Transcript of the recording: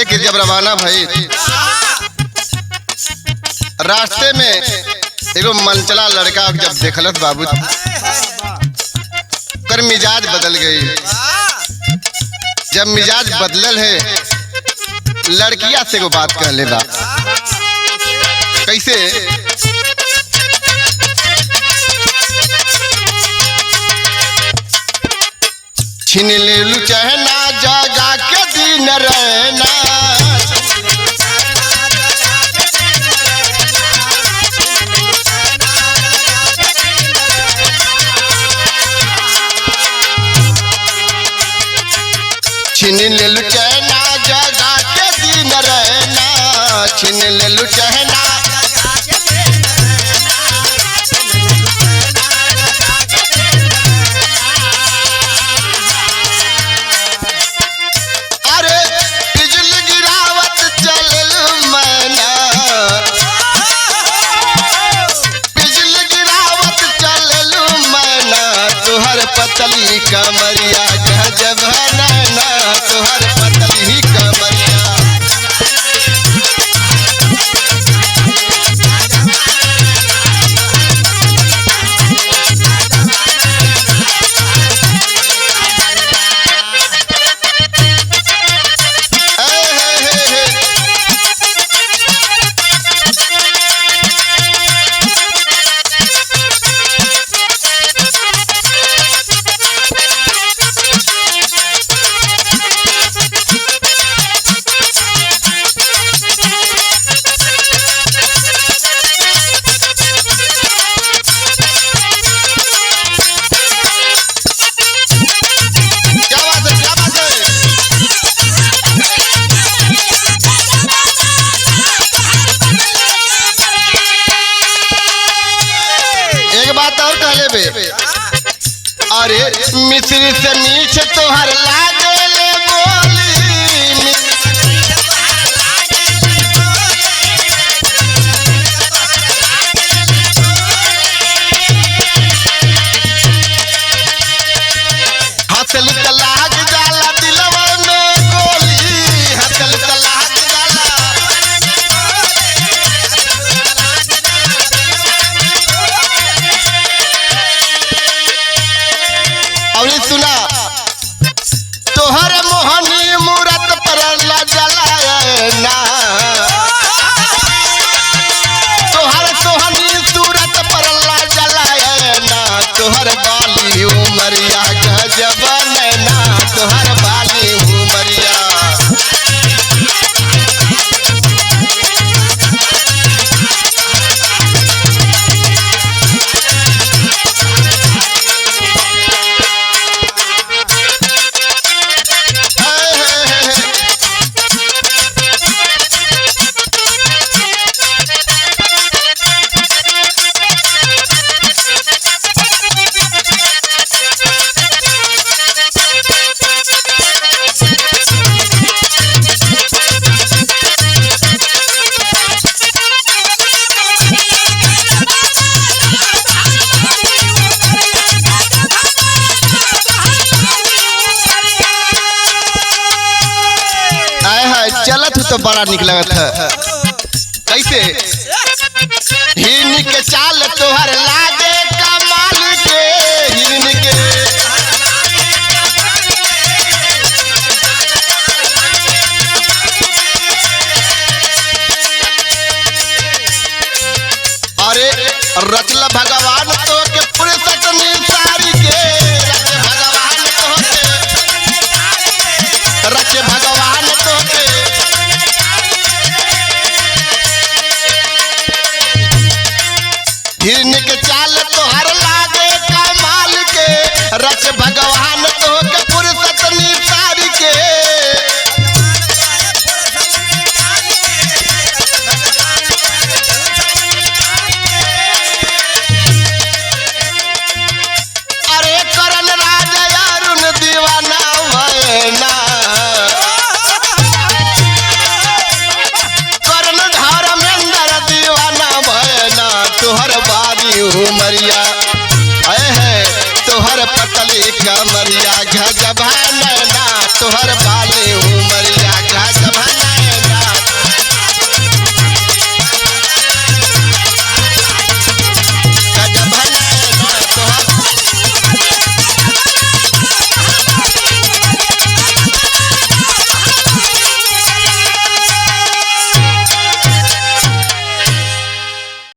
करे के जब रवाना भई रास्ते में एगो मनचला लड़का जब देखलत बाबू कर मिजाज बदल गई। जब मिजाज बदलल है लड़किया से एगो बात कह ले बा कैसे छीन ले चहना जगा के दिन रहना छीन ले चहना जगा के दिन रहना छीन ले चहना पतली कमरिया गजब नैना तोहर पतली कमरिया अरे मिश्री से मीठ तोहर लागे ले बोली हंसल त लाग जाला दिलवा में गोली हंसल त लाग जाला सुना तोहर मोहनी मूरत पर जलाना तोहर सोहनी सूरत पर जलाना तोहर बाली उमरिया गजब नैना तोहर बाली उमरिया चलत तो बड़ा निक लगत है कैसे हिरन के चाल तोहर लागे कमाल के हिरन के अरे रचला भगवान